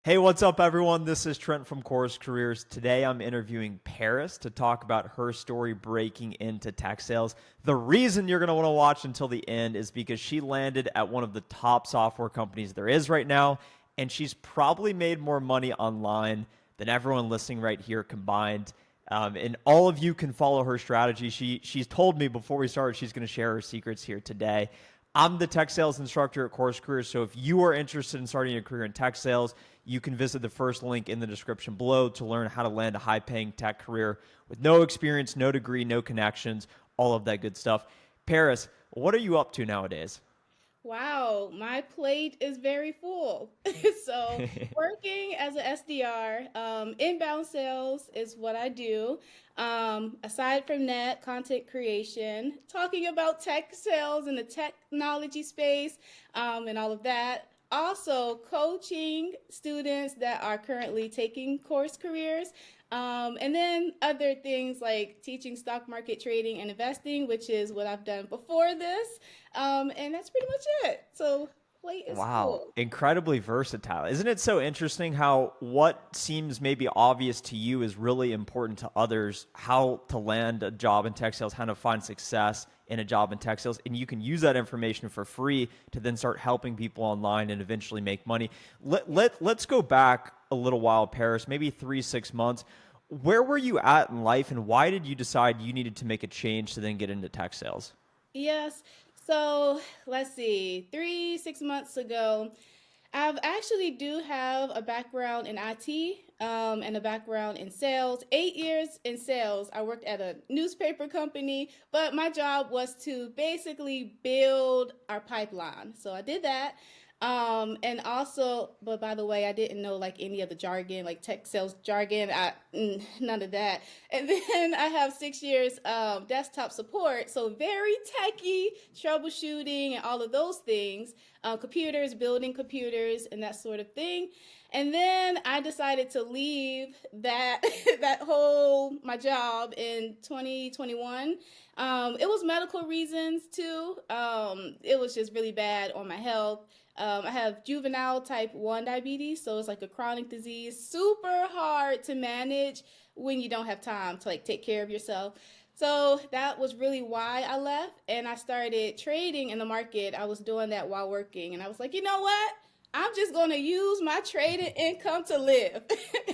Hey, what's up, everyone? This is Trent from CourseCareers. Today, I'm interviewing Paris to talk about her story breaking into tech sales. The reason you're going to want to watch until the end is because she landed at one of the top software companies there is right now, and she's probably made more money online than everyone listening right here combined. And all of you can follow her strategy. She's told me before we started she's going to share her secrets here today. I'm the tech sales instructor at CourseCareers, so if you are interested in starting a career in tech sales, you can visit the first link in the description below to learn how to land a high-paying tech career with no experience, no degree, no connections, all of that good stuff. Paris, what are you up to nowadays? Wow, my plate is very full. So, working as an SDR, inbound sales is what I do. Aside from that, content creation, talking about tech sales in the technology space, and all of that. Also, coaching students that are currently taking course careers. And then other things like teaching stock market trading and investing, which is what I've done before this. And that's pretty much it. So plate is Wow, full. incredibly versatile. Isn't it so interesting how what seems maybe obvious to you is really important to others, how to land a job in tech sales, how to find success in a job in tech sales, and you can use that information for free to then start helping people online and eventually make money. Let's go back a little while, Paris, maybe 3, 6 months. Where were you at in life, and why did you decide you needed to make a change to then get into tech sales? Yes. So let's see, 6 months ago, I've actually do have a background in IT and a background in sales. 8 years in sales. I worked at a newspaper company, but my job was to basically build our pipeline. So I did that. And also, but by the way, I didn't know like any of the jargon, like tech sales jargon. None of that. And then I have 6 years desktop support, so very techy, troubleshooting and all of those things, computers, building computers, and that sort of thing. And then I decided to leave that that whole my job in 2021. It was medical reasons too. It was just really bad on my health. I have juvenile type 1 diabetes, so it's like a chronic disease, super hard to manage when you don't have time to like take care of yourself. So that was really why I left and I started trading in the market. I was doing that while working and I was like, you know what? I'm just going to use my trading income to live.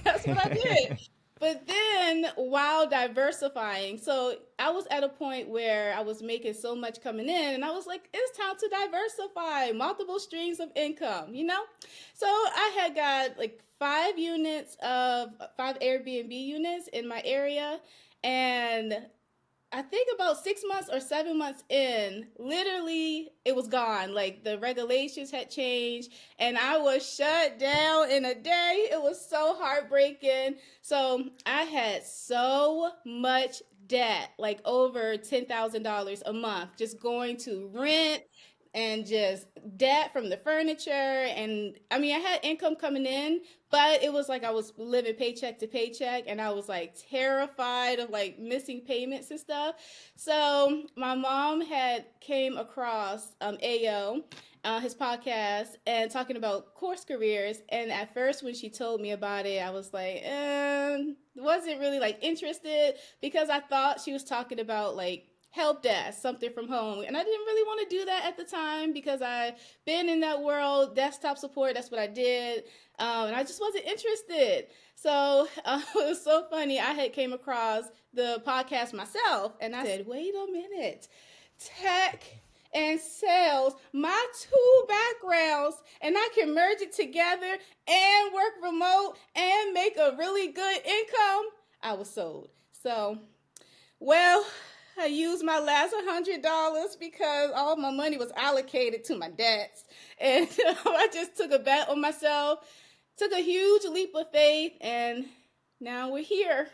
That's what I did. But then while diversifying, so I was at a point where I was making so much coming in, and I was like, it's time to diversify multiple streams of income. So I had got like 5 Airbnb units in my area, and I think about 6 months or 7 months in, literally it was gone. Like the regulations had changed and I was shut down in a day. It was so heartbreaking. So I had so much debt, like over $10,000 a month, just going to rent and just debt from the furniture. And I mean, I had income coming in, but it was like I was living paycheck to paycheck and I was like terrified of like missing payments and stuff. So my mom had came across AO, his podcast, and talking about course careers. And at first when she told me about it, I was like, wasn't really like interested because I thought she was talking about like help desk, something from home. And I didn't really want to do that at the time because I've been in that world, desktop support, that's what I did. And I just wasn't interested. So it was so funny. I had came across the podcast myself and I said, wait a minute, tech and sales, my two backgrounds, and I can merge it together and work remote and make a really good income. I was sold. So, well, I used my last $100 because all my money was allocated to my debts. And I just took a bet on myself, took a huge leap of faith, and now we're here.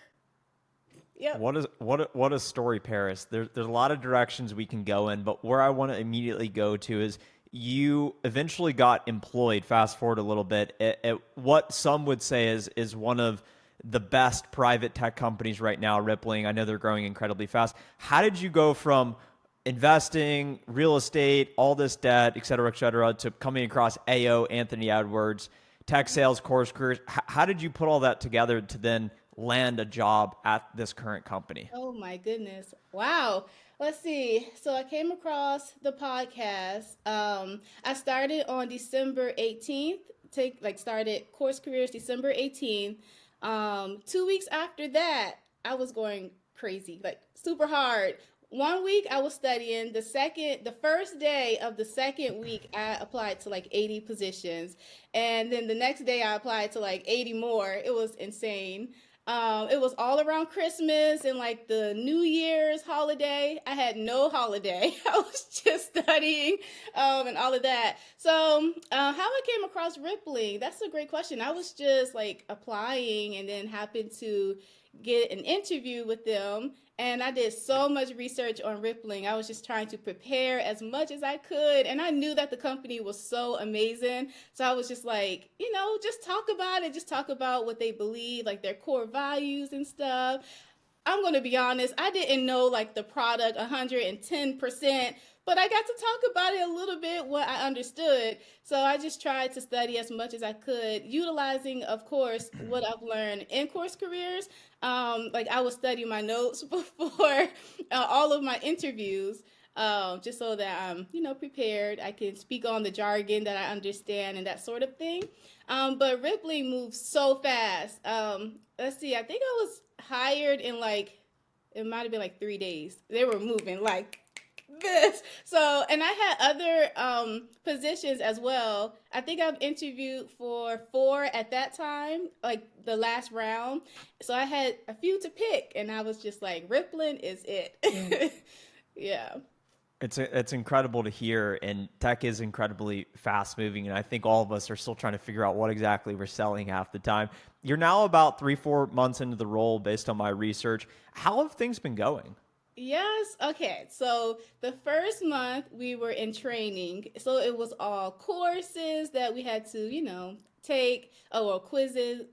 Yep. What a story, Paris. There's a lot of directions we can go in, but where I want to immediately go to is you eventually got employed. Fast forward a little bit at what some would say is one of the best private tech companies right now, Rippling. I know they're growing incredibly fast. How did you go from investing, real estate, all this debt, et cetera, to coming across AO, Anthony Edwards, tech sales, course careers. How did you put all that together to then land a job at this current company? Oh my goodness. Wow. Let's see. So I came across the podcast. I started on December 18th. Started Course Careers December 18th. 2 weeks after that, I was going crazy, like super hard. One week I was studying. The first day of the second week, I applied to like 80 positions. And then the next day I applied to like 80 more. It was insane. It was all around Christmas and like the New Year's holiday. I had no holiday. I was just studying and all of that. So, how I came across Rippling, that's a great question. I was just like applying and then happened to get an interview with them. And I did so much research on Rippling. I was just trying to prepare as much as I could. And I knew that the company was so amazing. So I was just like, just talk about it. Just talk about what they believe, like their core values and stuff. I'm going to be honest, I didn't know like the product 110%, but I got to talk about it a little bit, what I understood. So I just tried to study as much as I could, utilizing, of course, what I've learned in Course Careers. Like I would study my notes before all of my interviews. Just so that I'm, prepared. I can speak on the jargon that I understand and that sort of thing. But Rippling moves so fast. Let's see, I think I was hired in it might have been like 3 days. They were moving like this. So, and I had other positions as well. I think I've interviewed for 4 at that time, like the last round. So I had a few to pick, and I was just like, Rippling is it. Yeah. It's incredible to hear, and tech is incredibly fast moving, and I think all of us are still trying to figure out what exactly we're selling half the time. You're now about 3-4 months into the role based on my research. How have things been going? Yes. Okay. So the first month we were in training. So it was all courses that we had to, take. Oh, well, courses,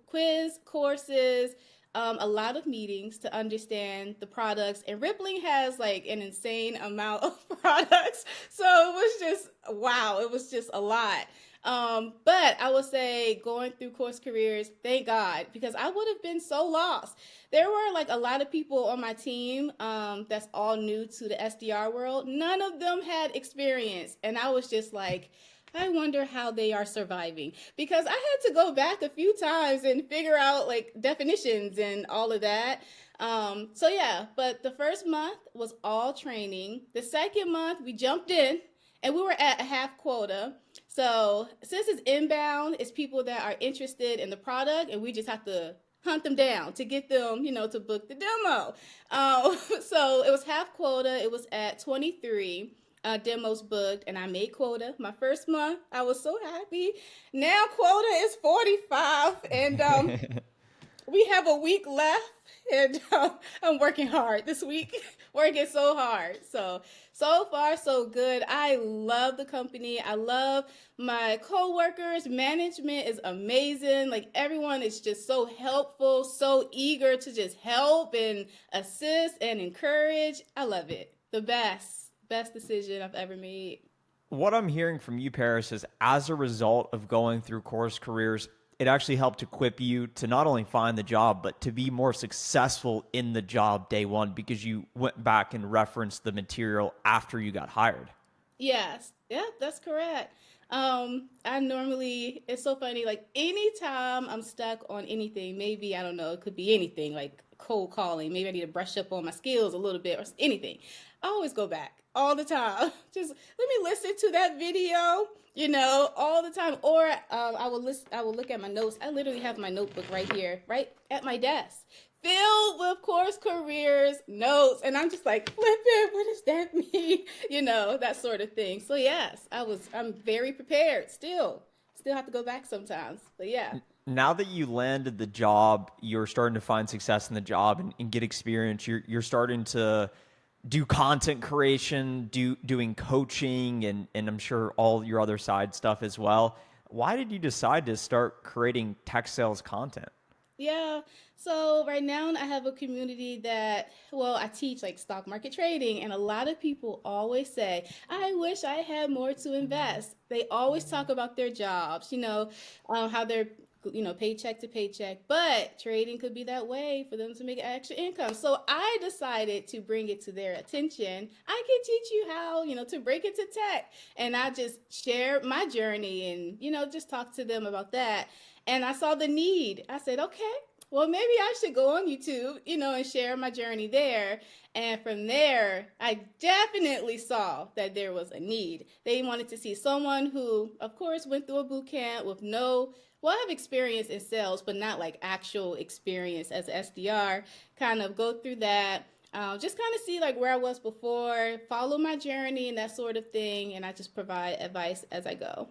a lot of meetings to understand the products. And Rippling has like an insane amount of products. So it was just, wow, it was just a lot. But I would say going through Course Careers, thank God, because I would have been so lost. There were like a lot of people on my team that's all new to the SDR world. None of them had experience. And I was just like, I wonder how they are surviving, because I had to go back a few times and figure out like definitions and all of that. So yeah, but the first month was all training. The second month we jumped in and we were at a half quota. So since it's inbound, it's people that are interested in the product, and we just have to hunt them down to get them, to book the demo. So it was half quota. It was at 23 demos booked, and I made quota. My first month, I was so happy. Now quota is 45, and we have a week left, and I'm working hard this week, working so hard. So far, so good. I love the company. I love my coworkers. Management is amazing. Like everyone is just so helpful, so eager to just help and assist and encourage. I love it. The best decision I've ever made. What I'm hearing from you, Paris, is as a result of going through Course Careers, it actually helped equip you to not only find the job, but to be more successful in the job day one, because you went back and referenced the material after you got hired. Yes. Yeah, that's correct. It's so funny, like anytime I'm stuck on anything, maybe, I don't know, it could be anything like cold calling. Maybe I need to brush up on my skills a little bit or anything. I always go back all the time. Just let me listen to that video, all the time. Or I will look at my notes. I literally have my notebook right here, right at my desk, filled with Course Careers notes. And I'm just like, flipping, what does that mean? That sort of thing. So yes, I'm very prepared still. Still have to go back sometimes. But yeah. Now that you landed the job, you're starting to find success in the job and get experience. You're starting to do content creation, doing coaching, and I'm sure all your other side stuff as well. Why did you decide to start creating tech sales content? Yeah. So right now I have a community that, well, I teach like stock market trading, and a lot of people always say, I wish I had more to invest. They always talk about their jobs, how they're, paycheck to paycheck, but trading could be that way for them to make extra income. So I decided to bring it to their attention. I can teach you how, to break into tech. And I just share my journey and, just talk to them about that. And I saw the need. I said, okay, well, maybe I should go on YouTube, and share my journey there. And from there, I definitely saw that there was a need. They wanted to see someone who, of course, went through a boot camp with I have experience in sales, but not like actual experience as an SDR, kind of go through that. Just kind of see like where I was before, follow my journey and that sort of thing. And I just provide advice as I go.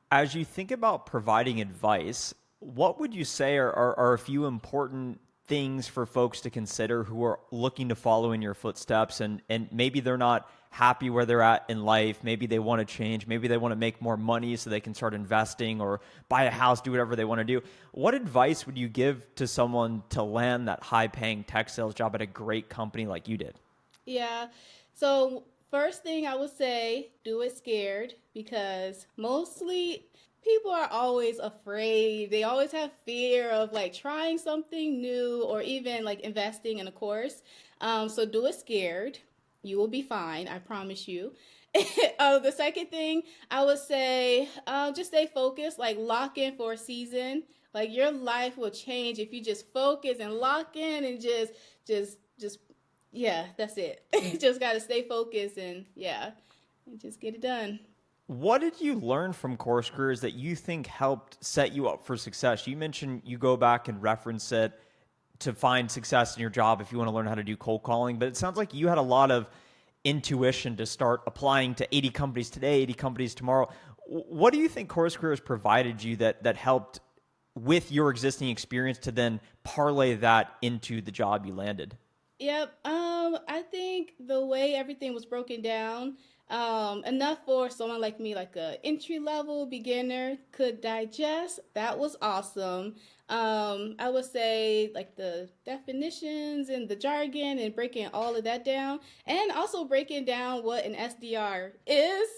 As you think about providing advice, what would you say are a few important things for folks to consider who are looking to follow in your footsteps and maybe they're not happy where they're at in life, maybe they want to change, maybe they want to make more money so they can start investing or buy a house, do whatever they want to do. What advice would you give to someone to land that high-paying tech sales job at a great company like you did? Yeah. So first thing I would say, do it scared because mostly people are always afraid. They always have fear of like trying something new or even like investing in a course. So do it scared. You will be fine. I promise you. The second thing I would say, just stay focused, like lock in for a season. Like your life will change if you just focus and lock in and just yeah, that's it. Just got to stay focused and yeah, and just get it done. What did you learn from Course Careers that you think helped set you up for success? You mentioned you go back and reference it to find success in your job if you want to learn how to do cold calling, but it sounds like you had a lot of intuition to start applying to 80 companies today, 80 companies tomorrow. What do you think Course Careers provided you that helped with your existing experience to then parlay that into the job you landed? Yep. I think the way everything was broken down, enough for someone like me, like a entry level beginner, could digest. That was awesome. I would say like the definitions and the jargon and breaking all of that down, and also breaking down what an SDR is,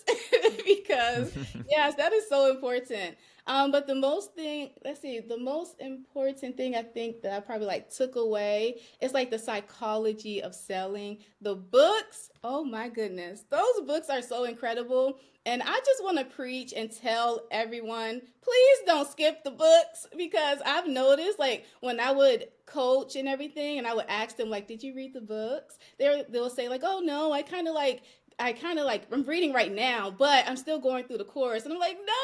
because yes, that is so important. But the most important thing I think that I probably like took away is like the psychology of selling. The books, oh my goodness, those books are so incredible. And I just want to preach and tell everyone, please don't skip the books because I've noticed like when I would coach and everything and I would ask them like, did you read the books? They'll say like, oh no, I kind of like I'm reading right now, but I'm still going through the course. And I'm like, no,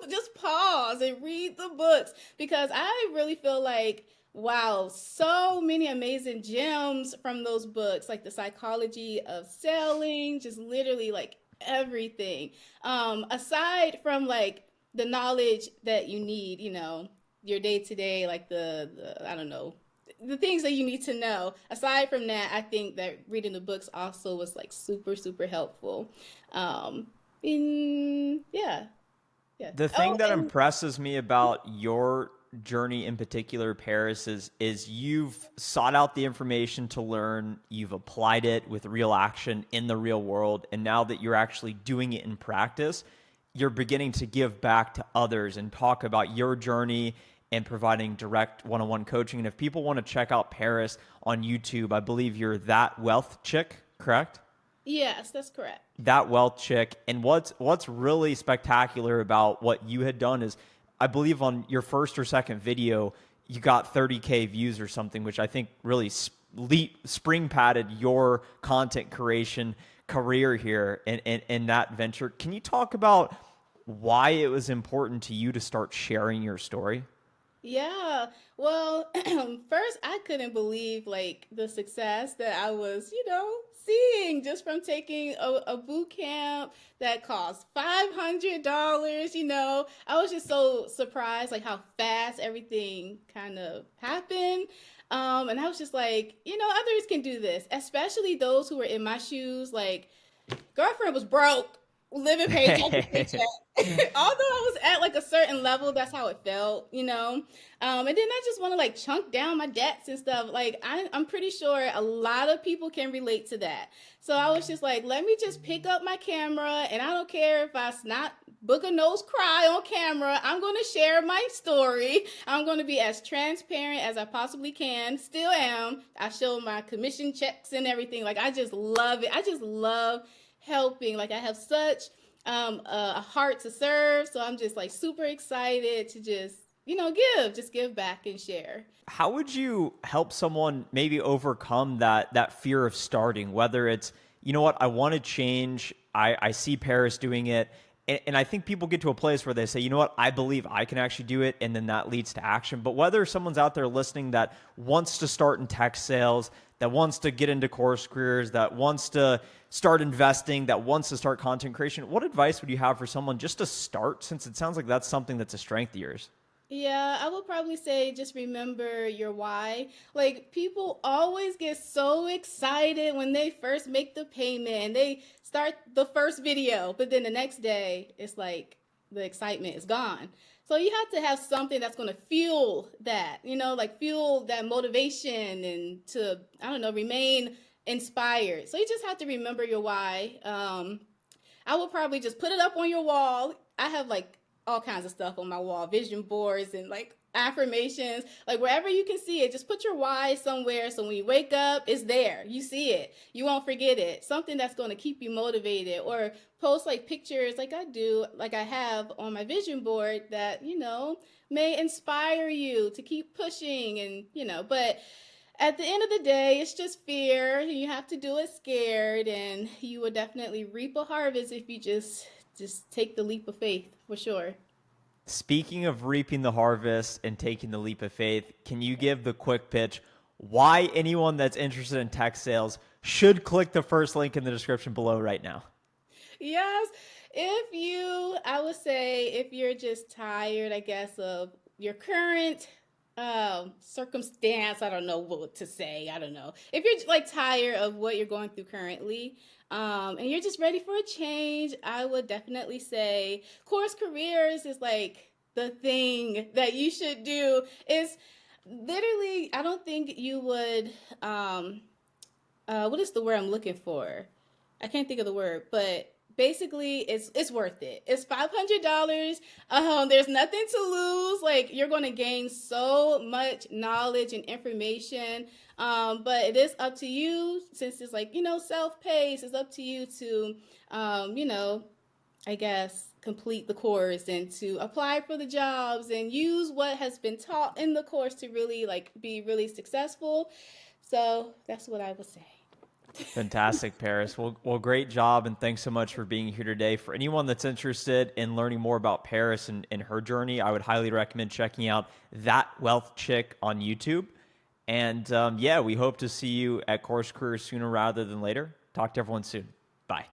just pause and read the books because I really feel like wow, so many amazing gems from those books, like the psychology of selling, just literally like everything. Aside from like the knowledge that you need, your day to day, like the I don't know, the things that you need to know. Aside from that, I think that reading the books also was like super, super helpful. Yeah, yeah. The Oh, thing that and impresses me about your journey in particular, Paris, is you've sought out the information to learn, you've applied it with real action in the real world, and now that you're actually doing it in practice, you're beginning to give back to others and talk about your journey and providing direct one-on-one coaching. And if people want to check out Paris on YouTube, I believe you're That Wealth Chick, correct? yes, that's correct. That Wealth Chick. And what's really spectacular about what you had done is, I believe on your first or second video, you got 30K views or something, which I think really spring padded your content creation career here in that venture. Can you talk about why it was important to you to start sharing your story? Yeah. Well, first I couldn't believe like the success that I was, seeing just from taking a boot camp that cost $500. I was just so surprised like how fast everything kind of happened. And I was just like, others can do this, especially those who were in my shoes. Like, girlfriend was broke. living paycheck to paycheck. Although I was at like a certain level, that's how it felt, you know. And then I just want to like chunk down my debts and stuff. Like I'm pretty sure a lot of people can relate to that. So I was just like, let me just pick up my camera, and I don't care if I snot, book a nose, cry on camera. I'm going to share my story. I'm going to be as transparent as I possibly can. Still am. I show my commission checks and everything. Like I just love it. I just love helping. Like I have such a heart to serve, so I'm just like super excited to just give back and share. How would you help someone maybe overcome that fear of starting? Whether it's, you know what, I want to change, I see Paris doing it, and I think people get to a place where they say, you know what, I believe I can actually do it, and then that leads to action. But whether someone's out there listening that wants to start in tech sales, that wants to get into course careers, that wants to start investing, that wants to start content creation, what advice would you have for someone just to start, since it sounds like that's something that's a strength of yours? Yeah, I would probably say just remember your why. Like people always get so excited when they first make the payment and they start the first video, but then the next day it's like the excitement is gone. So you have to have something that's going to fuel that, like fuel that motivation and to, I don't know, remain inspired. So you just have to remember your why. I would probably just put it up on your wall. I have like all kinds of stuff on my wall, vision boards and like affirmations, like wherever you can see it, just put your why somewhere. So when you wake up, it's there. You see it. You won't forget it. Something that's going to keep you motivated, or post like pictures like I do, like I have on my vision board that, may inspire you to keep pushing but at the end of the day, it's just fear. You have to do it scared, and you will definitely reap a harvest if you just take the leap of faith, for sure. Speaking of reaping the harvest and taking the leap of faith, can you give the quick pitch why anyone that's interested in tech sales should click the first link in the description below right now? Yes. I would say if you're just tired, I guess, of your current circumstance, I don't know what to say. I don't know. If you're like tired of what you're going through currently, and you're just ready for a change, I would definitely say Course Careers is like the thing that you should do. Is literally, I don't think you would, what is the word I'm looking for? I can't think of the word, but basically it's worth it. It's $500. There's nothing to lose. Like you're going to gain so much knowledge and information. But it is up to you, since it's like, self-paced. It's up to you to, I guess, complete the course and to apply for the jobs and use what has been taught in the course to really like be really successful. So that's what I would say. Fantastic, Paris. Well, great job, and thanks so much for being here today. For anyone that's interested in learning more about Paris and her journey, I would highly recommend checking out That Wealth Chick on YouTube. And we hope to see you at Course Careers sooner rather than later. Talk to everyone soon.